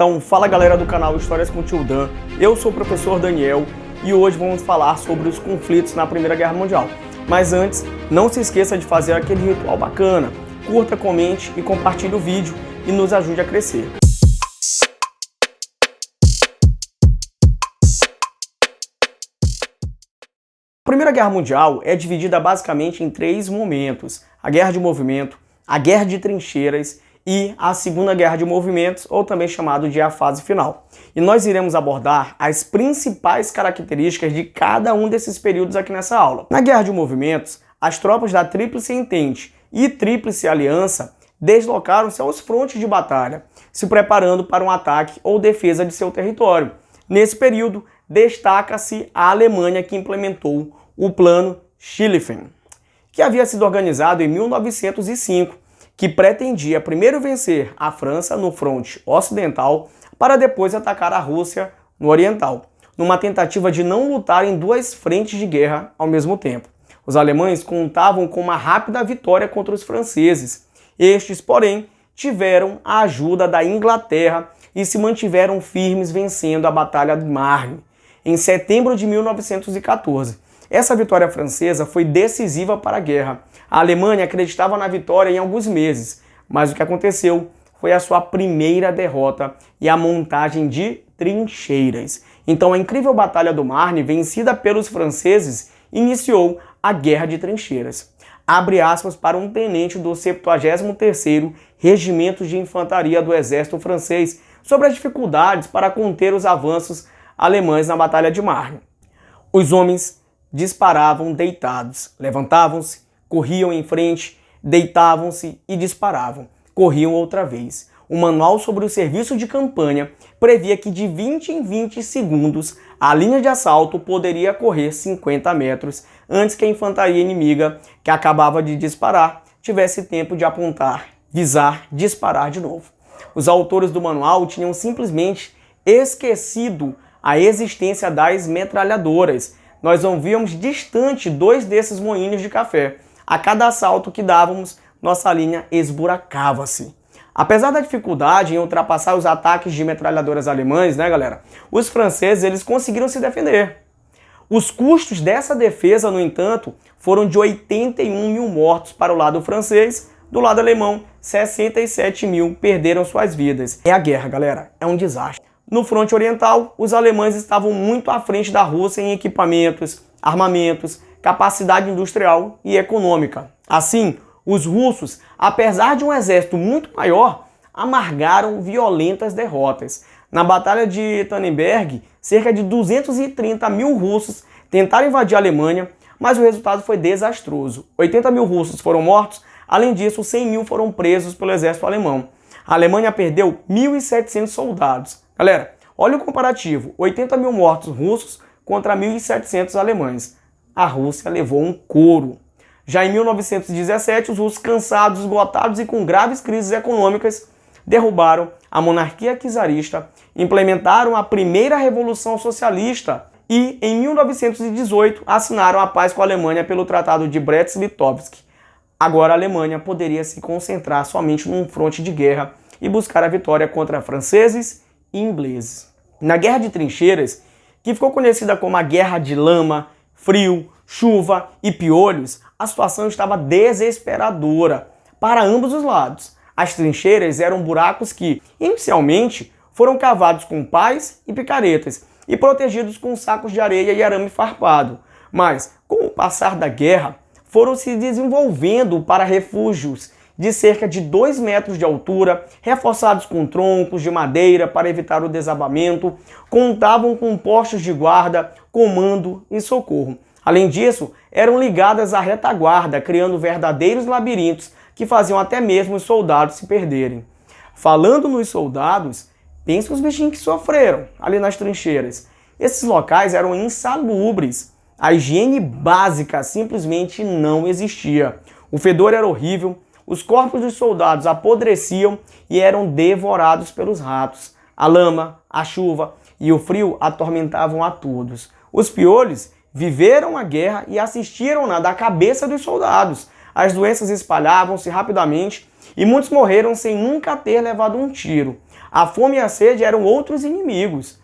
Então, fala galera do canal Histórias com Tio Dan, eu sou o professor Daniel e hoje vamos falar sobre os conflitos na Primeira Guerra Mundial. Mas antes, não se esqueça de fazer aquele ritual bacana, curta, comente e compartilhe o vídeo e nos ajude a crescer. A Primeira Guerra Mundial é dividida basicamente em três momentos: a Guerra de Movimento, a Guerra de Trincheiras e a Segunda Guerra de Movimentos, ou também chamado de a fase final. E nós iremos abordar as principais características de cada um desses períodos aqui nessa aula. Na Guerra de Movimentos, as tropas da Tríplice Entente e Tríplice Aliança deslocaram-se aos frontes de batalha, se preparando para um ataque ou defesa de seu território. Nesse período, destaca-se a Alemanha, que implementou o Plano Schlieffen, que havia sido organizado em 1905, que pretendia primeiro vencer a França no fronte ocidental para depois atacar a Rússia no oriental, numa tentativa de não lutar em duas frentes de guerra ao mesmo tempo. Os alemães contavam com uma rápida vitória contra os franceses. Estes, porém, tiveram a ajuda da Inglaterra e se mantiveram firmes, vencendo a Batalha de Marne em setembro de 1914. Essa vitória francesa foi decisiva para a guerra. A Alemanha acreditava na vitória em alguns meses, mas o que aconteceu foi a sua primeira derrota e a montagem de trincheiras. Então a incrível Batalha do Marne, vencida pelos franceses, iniciou a Guerra de Trincheiras. Abre aspas para um tenente do 73º Regimento de Infantaria do Exército Francês sobre as dificuldades para conter os avanços alemães na Batalha de Marne. Os homens disparavam deitados, levantavam-se, corriam em frente, deitavam-se e disparavam, corriam outra vez. O manual sobre o serviço de campanha previa que de 20 em 20 segundos a linha de assalto poderia correr 50 metros antes que a infantaria inimiga, que acabava de disparar, tivesse tempo de apontar, visar, disparar de novo. Os autores do manual tinham simplesmente esquecido a existência das metralhadoras. Nós ouvíamos distante dois desses moinhos de café. A cada assalto que dávamos, nossa linha esburacava-se. Apesar da dificuldade em ultrapassar os ataques de metralhadoras alemães, galera, os franceses eles conseguiram se defender. Os custos dessa defesa, no entanto, foram de 81 mil mortos para o lado francês. Do lado alemão, 67 mil perderam suas vidas. É a guerra, galera. É um desastre. No fronte oriental, os alemães estavam muito à frente da Rússia em equipamentos, armamentos, capacidade industrial e econômica. Assim, os russos, apesar de um exército muito maior, amargaram violentas derrotas. Na Batalha de Tannenberg, cerca de 230 mil russos tentaram invadir a Alemanha, mas o resultado foi desastroso. 80 mil russos foram mortos, além disso, 100 mil foram presos pelo exército alemão. A Alemanha perdeu 1.700 soldados. Galera, olha o comparativo, 80 mil mortos russos contra 1.700 alemães. A Rússia levou um couro. Já em 1917, os russos, cansados, esgotados e com graves crises econômicas, derrubaram a monarquia czarista, implementaram a primeira revolução socialista e, em 1918, assinaram a paz com a Alemanha pelo Tratado de Brest-Litovsk. Agora a Alemanha poderia se concentrar somente num fronte de guerra e buscar a vitória contra franceses e ingleses. Na Guerra de Trincheiras, que ficou conhecida como a Guerra de Lama, Frio, Chuva e Piolhos, a situação estava desesperadora para ambos os lados. As trincheiras eram buracos que, inicialmente, foram cavados com pás e picaretas e protegidos com sacos de areia e arame farpado. Mas, com o passar da guerra, foram se desenvolvendo para refúgios de cerca de 2 metros de altura, reforçados com troncos de madeira para evitar o desabamento, contavam com postos de guarda, comando e socorro. Além disso, eram ligadas à retaguarda, criando verdadeiros labirintos que faziam até mesmo os soldados se perderem. Falando nos soldados, pense os bichinhos que sofreram ali nas trincheiras. Esses locais eram insalubres. A higiene básica simplesmente não existia. O fedor era horrível, os corpos dos soldados apodreciam e eram devorados pelos ratos. A lama, a chuva e o frio atormentavam a todos. Os piolhos viveram a guerra e assistiram-na da cabeça dos soldados. As doenças espalhavam-se rapidamente e muitos morreram sem nunca ter levado um tiro. A fome e a sede eram outros inimigos.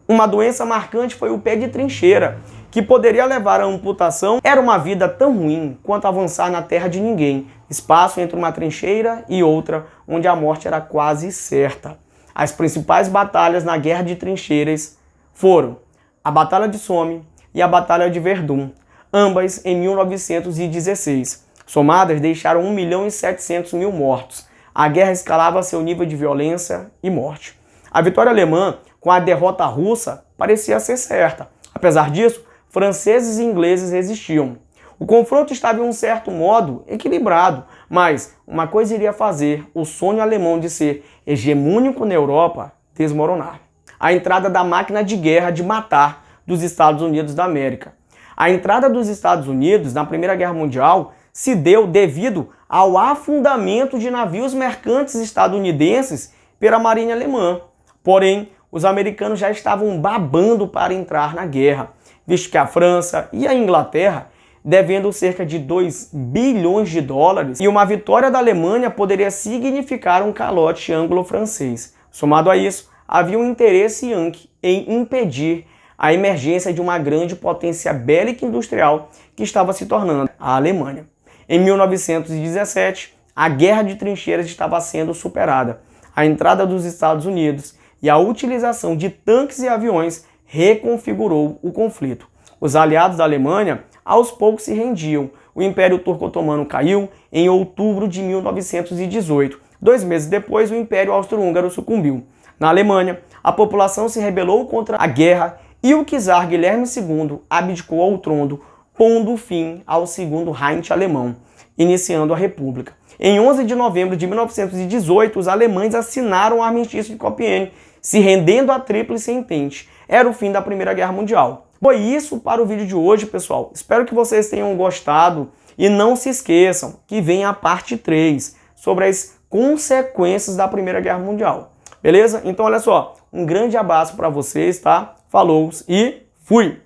Uma doença marcante foi o pé de trincheira, que poderia levar à amputação. Era uma vida tão ruim quanto avançar na terra de ninguém, espaço entre uma trincheira e outra, onde a morte era quase certa. As principais batalhas na Guerra de Trincheiras foram a Batalha de Somme e a Batalha de Verdun, ambas em 1916. Somadas, deixaram 1.700.000 mortos. A guerra escalava seu nível de violência e morte. A vitória alemã, com a derrota russa, parecia ser certa. Apesar disso, franceses e ingleses resistiam. O confronto estava, em um certo modo, equilibrado, mas uma coisa iria fazer o sonho alemão de ser hegemônico na Europa desmoronar: a entrada da máquina de guerra de matar dos Estados Unidos da América. A entrada dos Estados Unidos na Primeira Guerra Mundial se deu devido ao afundamento de navios mercantes estadunidenses pela marinha alemã. Porém, os americanos já estavam babando para entrar na guerra, visto que a França e a Inglaterra devendo cerca de 2 bilhões de dólares, e uma vitória da Alemanha poderia significar um calote anglo-francês. Somado a isso, havia um interesse yankee em impedir a emergência de uma grande potência bélica industrial que estava se tornando a Alemanha. Em 1917, a Guerra de Trincheiras estava sendo superada. A entrada dos Estados Unidos e a utilização de tanques e aviões reconfigurou o conflito. Os aliados da Alemanha aos poucos se rendiam. O Império Turco-Otomano caiu em outubro de 1918. 2 meses depois, o Império Austro-Húngaro sucumbiu. Na Alemanha, a população se rebelou contra a guerra e o czar Guilherme II abdicou ao trono, pondo fim ao Segundo Reich alemão, iniciando a República. Em 11 de novembro de 1918, os alemães assinaram o Armistício de Compiègne, se rendendo à Tríplice Entente. Era o fim da Primeira Guerra Mundial. Foi isso para o vídeo de hoje, pessoal. Espero que vocês tenham gostado e não se esqueçam que vem a parte 3 sobre as consequências da Primeira Guerra Mundial. Beleza? Então, olha só, um grande abraço para vocês, tá? Falou e fui!